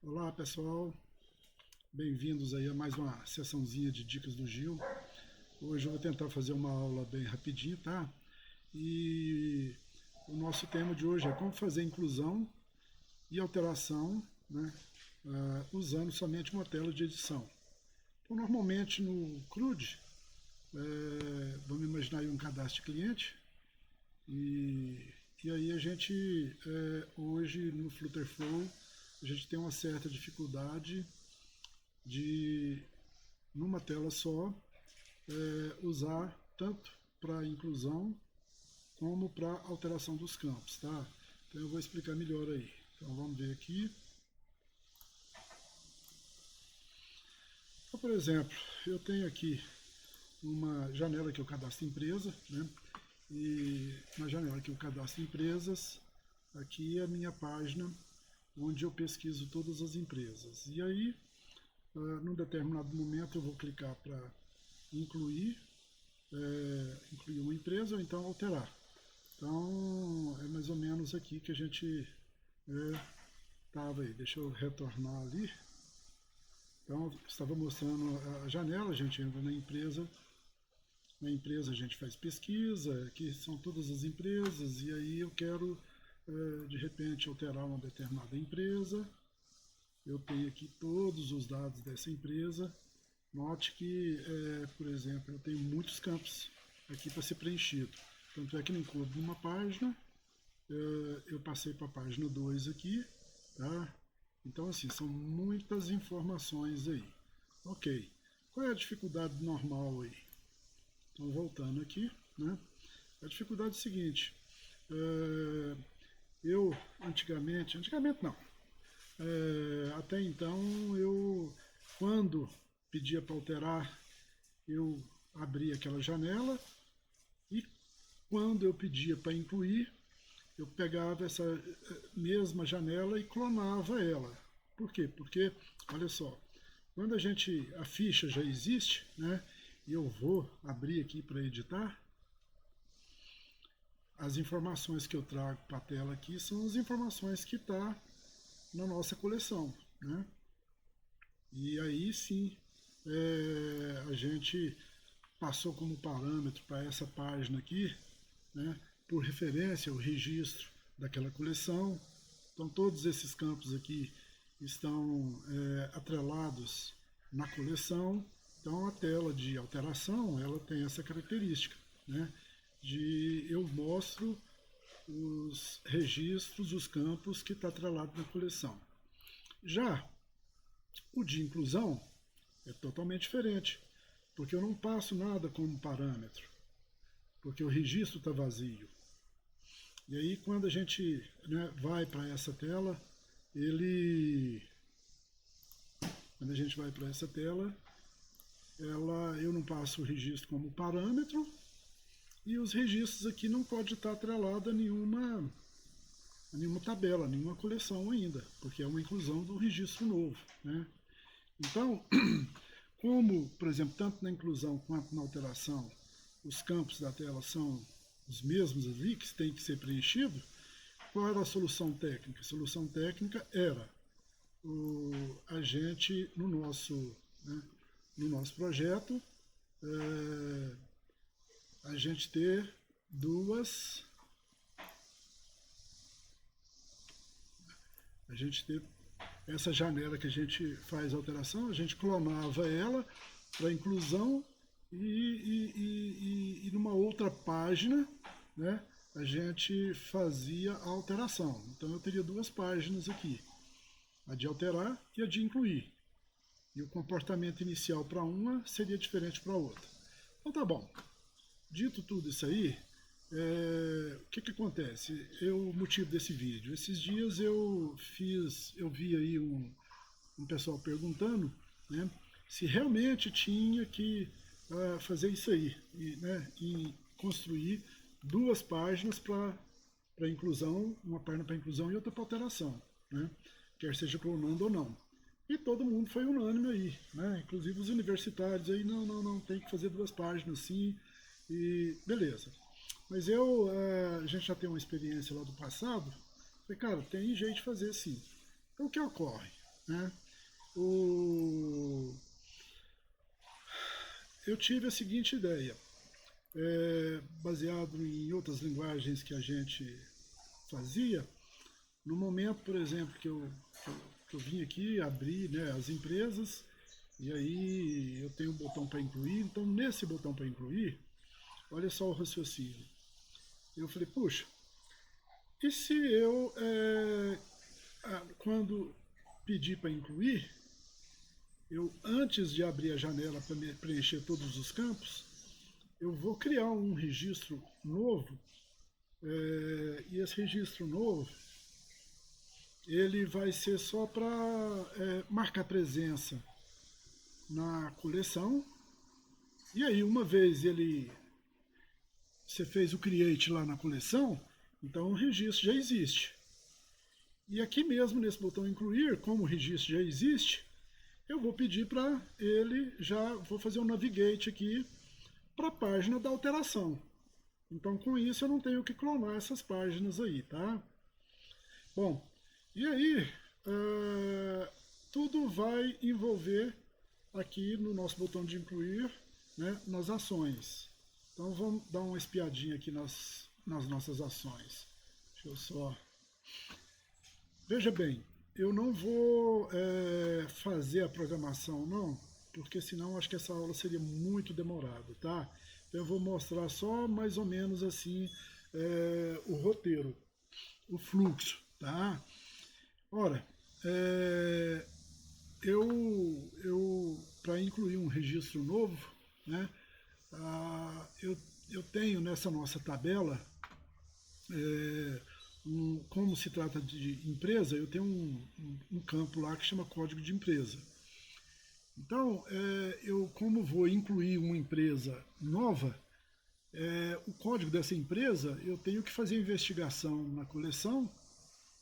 Olá pessoal, bem-vindos aí a mais uma sessãozinha de dicas do Gil. Hoje eu vou tentar fazer uma aula bem rapidinho, tá? E o nosso tema de hoje é como fazer inclusão e alteração, né? Usando somente uma tela de edição. Então normalmente no CRUD, vamos imaginar aí um cadastro de cliente, e aí a gente, hoje no Flutter Flow, a gente tem uma certa dificuldade de, numa tela só, usar tanto para inclusão como para alteração dos campos, tá? Então eu vou explicar melhor aí. Então vamos ver aqui. Então, por exemplo, eu tenho aqui uma janela que eu cadastro empresa, né? E na janela que eu cadastro empresas, aqui é a minha página onde eu pesquiso todas as empresas. E aí, num determinado momento, eu vou clicar para incluir, incluir uma empresa ou então alterar. Então, é mais ou menos aqui que a gente estava aí. Deixa eu retornar ali. Então, estava mostrando a janela, a gente entra na empresa. Na empresa a gente faz pesquisa, aqui são todas as empresas, e aí eu quero, de repente, alterar uma determinada empresa. Eu tenho aqui todos os dados dessa empresa. Note que, por exemplo, eu tenho muitos campos aqui para ser preenchido. Tanto é que nem coube numa página, eu passei para a página 2 aqui, tá? Então, assim, são muitas informações aí. Ok. Qual é a dificuldade normal aí? Então, voltando aqui, né? A dificuldade é a seguinte. Eu, antigamente não. Até então, quando pedia para alterar, eu abria aquela janela e quando eu pedia para incluir, eu pegava essa mesma janela e clonava ela. Por quê? Porque, olha só, quando a ficha já existe, né, e eu vou abrir aqui para editar, as informações que eu trago para a tela aqui são as informações que está na nossa coleção, né? E aí sim, a gente passou como parâmetro para essa página aqui, né, por referência o registro daquela coleção. Então todos esses campos aqui estão atrelados na coleção. Então a tela de alteração ela tem essa característica, né, de eu mostro os registros, os campos que está atrelado na coleção. Já o de inclusão é totalmente diferente, porque eu não passo nada como parâmetro, porque o registro está vazio. E aí quando a gente, né, vai para essa tela, quando a gente vai para essa tela, eu não passo o registro como parâmetro, e os registros aqui não pode estar atrelado a nenhuma tabela, nenhuma coleção ainda, porque é uma inclusão do registro novo, né? Então, como, por exemplo, tanto na inclusão quanto na alteração, os campos da tela são os mesmos ali, que tem que ser preenchido, qual era a solução técnica? A solução técnica era a gente, no nosso projeto, a gente ter essa janela que a gente faz a alteração, a gente clonava ela para inclusão e numa outra página, né, a gente fazia a alteração. Então eu teria duas páginas aqui, a de alterar e a de incluir. E o comportamento inicial para uma seria diferente para a outra. Então tá bom. Dito tudo isso aí, o que acontece? O motivo desse vídeo. Esses dias eu vi aí um pessoal perguntando, né, se realmente tinha que fazer isso aí, e construir duas páginas para inclusão, uma página para inclusão e outra para alteração, né, quer seja clonando ou não. E todo mundo foi unânime aí, né, inclusive os universitários aí, não, tem que fazer duas páginas sim, e beleza. Mas a gente já tem uma experiência lá do passado, falei, cara, tem jeito de fazer sim. Então o que ocorre? né? O... Eu tive a seguinte ideia, baseado em outras linguagens que a gente fazia. No momento, por exemplo, que eu vim aqui, abri, né, as empresas, e aí eu tenho um botão para incluir. Então, nesse botão para incluir, olha só o raciocínio. Eu falei, puxa, e se eu, quando pedir para incluir, eu, antes de abrir a janela para preencher todos os campos, eu vou criar um registro novo, e esse registro novo, ele vai ser só para marcar presença na coleção. E aí, uma vez você fez o create lá na coleção, então o registro já existe. E aqui mesmo, nesse botão incluir, como o registro já existe, eu vou pedir para ele, vou fazer um navigate aqui para a página da alteração. Então, com isso, eu não tenho que clonar essas páginas aí, tá? Bom, e aí, tudo vai envolver aqui no nosso botão de incluir, né, nas ações. Então, vamos dar uma espiadinha aqui nas nossas ações. Deixa eu só... Veja bem, eu não vou fazer a programação, não, porque senão acho que essa aula seria muito demorada, tá? Então, eu vou mostrar só mais ou menos assim o roteiro, o fluxo, tá? Ora, para incluir um registro novo, né, eu tenho nessa nossa tabela, como se trata de empresa, eu tenho um campo lá que chama código de empresa. Então, eu como vou incluir uma empresa nova, o código dessa empresa, eu tenho que fazer investigação na coleção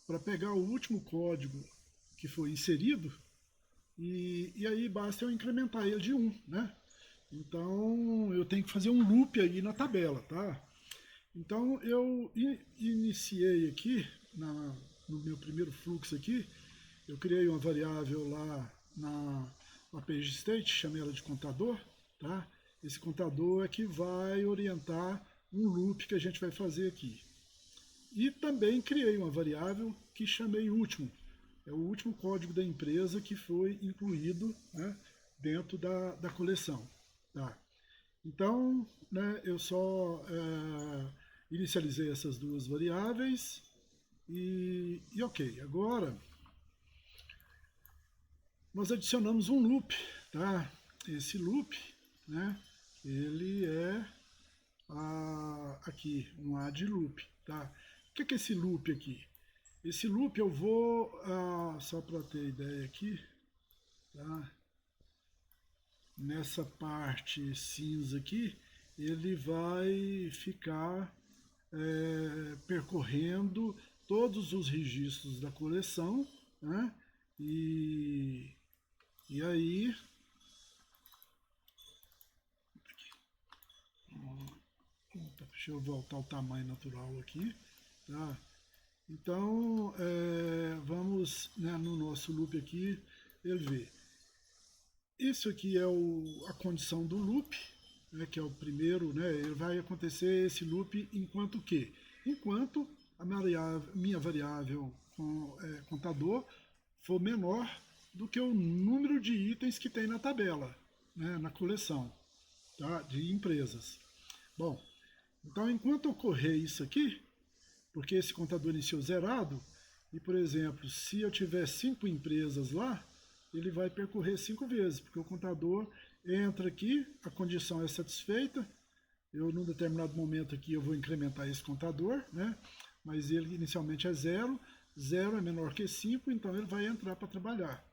para pegar o último código que foi inserido, e aí basta eu incrementar ele de 1, né? Então, eu tenho que fazer um loop aí na tabela, tá? Então, eu iniciei aqui, no meu primeiro fluxo aqui, eu criei uma variável lá na page state, chamei ela de contador, tá? Esse contador é que vai orientar um loop que a gente vai fazer aqui. E também criei uma variável que chamei último. É o último código da empresa que foi incluído, né, dentro da coleção. Tá? Então, né, eu só inicializei essas duas variáveis e ok. Agora, nós adicionamos um loop. Tá? Esse loop, né, ele é aqui, um add loop. Tá? O que é esse loop aqui? Esse loop eu vou, só para ter ideia aqui, tá? Nessa parte cinza aqui, ele vai ficar percorrendo todos os registros da coleção, né? E aí, deixa eu voltar ao tamanho natural aqui, tá? Então, vamos, né, no nosso loop aqui, ele vê. Isso aqui é a condição do loop, né, que é o primeiro, né, ele vai acontecer esse loop enquanto o quê? Enquanto a minha variável contador for menor do que o número de itens que tem na tabela, né, na coleção, tá, de empresas. Bom, então enquanto ocorrer isso aqui, porque esse contador iniciou zerado, e por exemplo, se eu tiver 5 empresas lá, ele vai percorrer 5 vezes, porque o contador entra aqui, a condição é satisfeita, eu num determinado momento aqui eu vou incrementar esse contador, né? Mas ele inicialmente é 0, 0 é menor que 5, então ele vai entrar para trabalhar.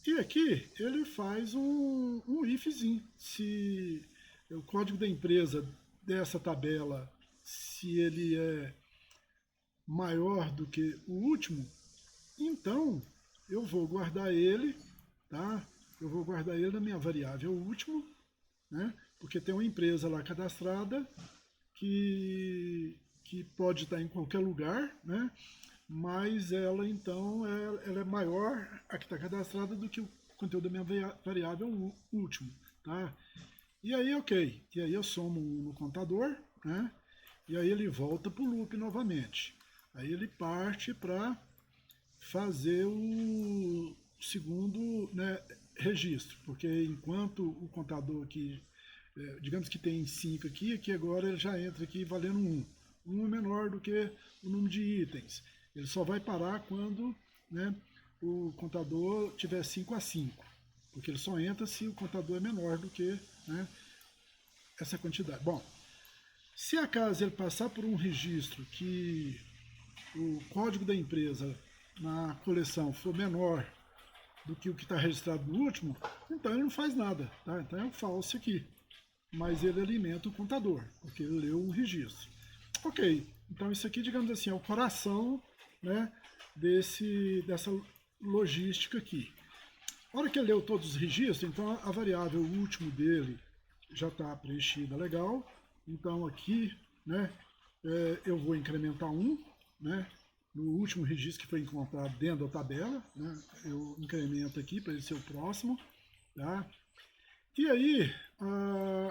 E aqui ele faz um ifzinho, se o código da empresa dessa tabela, se ele é maior do que o último, então eu vou guardar ele, tá? Eu vou guardar ele na minha variável último, né? Porque tem uma empresa lá cadastrada que pode estar em qualquer lugar, né? mas ela então ela é maior, a que está cadastrada, do que o conteúdo da minha variável último, tá? E aí, ok, e aí eu somo no contador, né? E aí ele volta para o loop novamente. Aí ele parte para fazer o segundo, né, registro, porque enquanto o contador aqui, digamos que tem 5 aqui, aqui agora ele já entra aqui valendo 1. 1 é menor do que o número de itens. Ele só vai parar quando, né, o contador tiver 5 a 5, porque ele só entra se o contador é menor do que, né, essa quantidade. Bom, se acaso ele passar por um registro que o código da empresa na coleção for menor do que o que está registrado no último, então ele não faz nada, tá? Então é um falso aqui. Mas ele alimenta o contador, porque ele leu um registro. Ok, então isso aqui, digamos assim, é o coração, né, dessa logística aqui. A hora que ele leu todos os registros, então a variável último dele já está preenchida legal. Então aqui, né, eu vou incrementar 1, né, no último registro que foi encontrado dentro da tabela, né, eu incremento aqui para ele ser o próximo, tá? E aí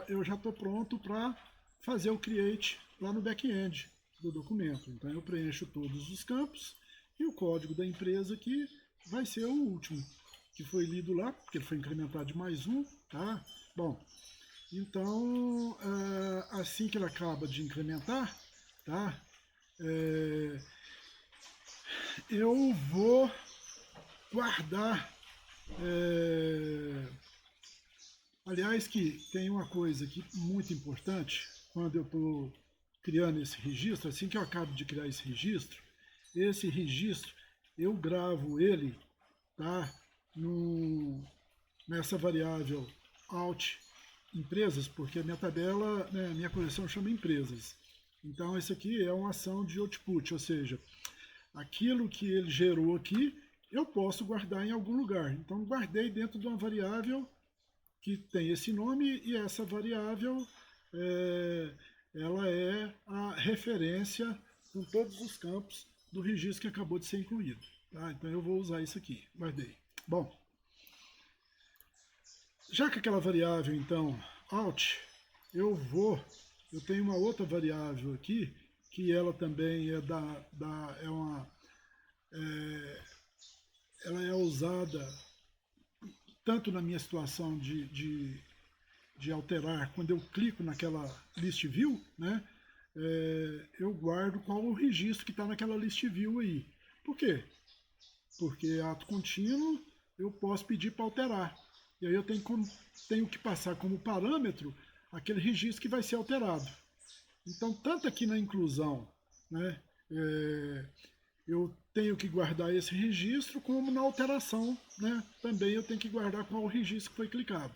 eu já estou pronto para fazer o create lá no back-end do documento. Então eu preencho todos os campos e o código da empresa aqui vai ser o último que foi lido lá, porque ele foi incrementado de mais um, tá? Bom, então assim que ele acaba de incrementar, tá? Eu vou guardar. Aliás, que tem uma coisa aqui muito importante quando eu estou criando esse registro, assim que eu acabo de criar esse registro eu gravo ele, tá? Nessa variável alt empresas, porque a minha tabela, né, minha coleção chama empresas. Então esse aqui é uma ação de output, ou seja, aquilo que ele gerou aqui eu posso guardar em algum lugar. Então guardei dentro de uma variável que tem esse nome e essa variável ela é a referência com todos os campos do registro que acabou de ser incluído. Tá? Então eu vou usar isso aqui, guardei. Bom, já que aquela variável, então, out, eu tenho uma outra variável aqui, que ela também ela é usada tanto na minha situação de alterar, quando eu clico naquela list view, né, eu guardo qual o registro que está naquela list view aí. Por quê? Porque ato contínuo eu posso pedir para alterar. E aí eu tenho que passar como parâmetro aquele registro que vai ser alterado. Então, tanto aqui na inclusão, né, eu tenho que guardar esse registro, como na alteração, né, também eu tenho que guardar qual o registro que foi clicado.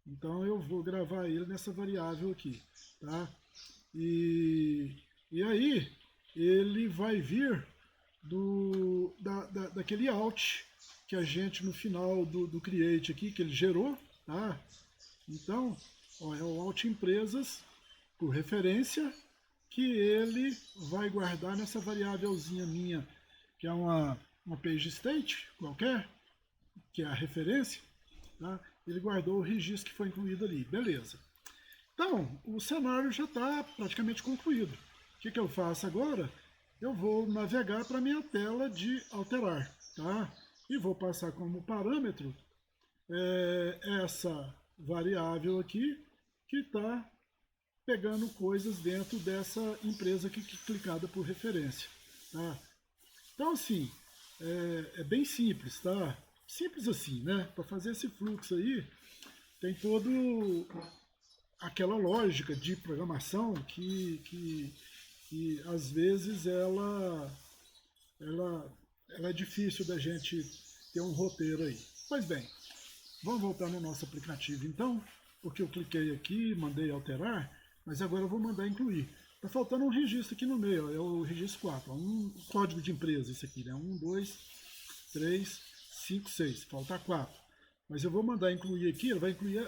Então eu vou gravar ele nessa variável aqui, tá? E aí ele vai vir daquele out que a gente no final do create aqui, que ele gerou, tá? Então, ó, é o out empresas por referência que ele vai guardar nessa variávelzinha minha, que é uma page state qualquer, que é a referência, tá? Ele guardou o registro que foi incluído ali, beleza. Então, o cenário já está praticamente concluído. O que eu faço agora? Eu vou navegar para a minha tela de alterar, tá? E vou passar como parâmetro essa variável aqui, que está pegando coisas dentro dessa empresa aqui clicada por referência, tá? Então, assim, é bem simples, tá? Simples assim, né? Para fazer esse fluxo aí, tem todo aquela lógica de programação que às vezes ela é difícil da gente ter um roteiro aí. Pois bem, vamos voltar no nosso aplicativo então, porque eu cliquei aqui, mandei alterar, mas agora eu vou mandar incluir. Está faltando um registro aqui no meio, ó, é o registro 4, ó, um código de empresa, esse aqui, né? 1, 2, 3, 5, 6, falta 4. Mas eu vou mandar incluir aqui, ele vai incluir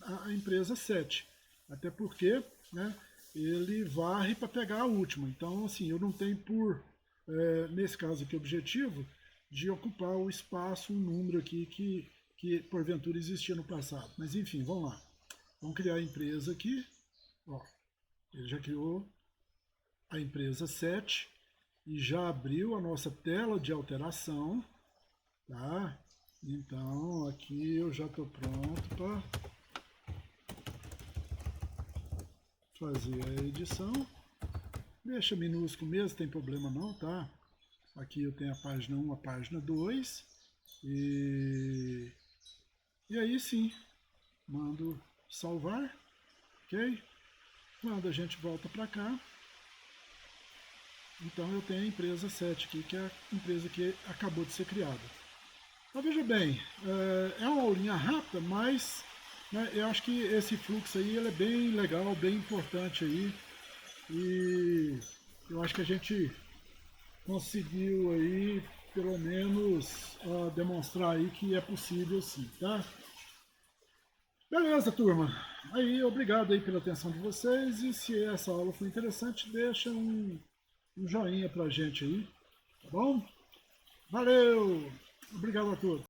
a empresa 7. Até porque, né, ele varre para pegar a última. Então, assim, eu não tenho por nesse caso aqui, objetivo, de ocupar o espaço, um número aqui que porventura existia no passado. Mas enfim, vamos lá. Vamos criar a empresa aqui. Ó, ele já criou a empresa 7 e já abriu a nossa tela de alteração, tá? Então aqui eu já estou pronto para fazer a edição. Deixa minúsculo mesmo, tem problema não, tá? Aqui eu tenho a página 1, a página 2 e aí sim, mando salvar, ok? Quando a gente volta para cá, então eu tenho a empresa 7 aqui, que é a empresa que acabou de ser criada. Mas veja bem, é uma aulinha rápida, mas né, eu acho que esse fluxo aí ele é bem legal, bem importante aí. E eu acho que a gente conseguiu aí, pelo menos, demonstrar aí que é possível sim, tá? Beleza, turma. Aí, obrigado aí pela atenção de vocês e se essa aula foi interessante, deixa um joinha pra gente aí, tá bom? Valeu! Obrigado a todos.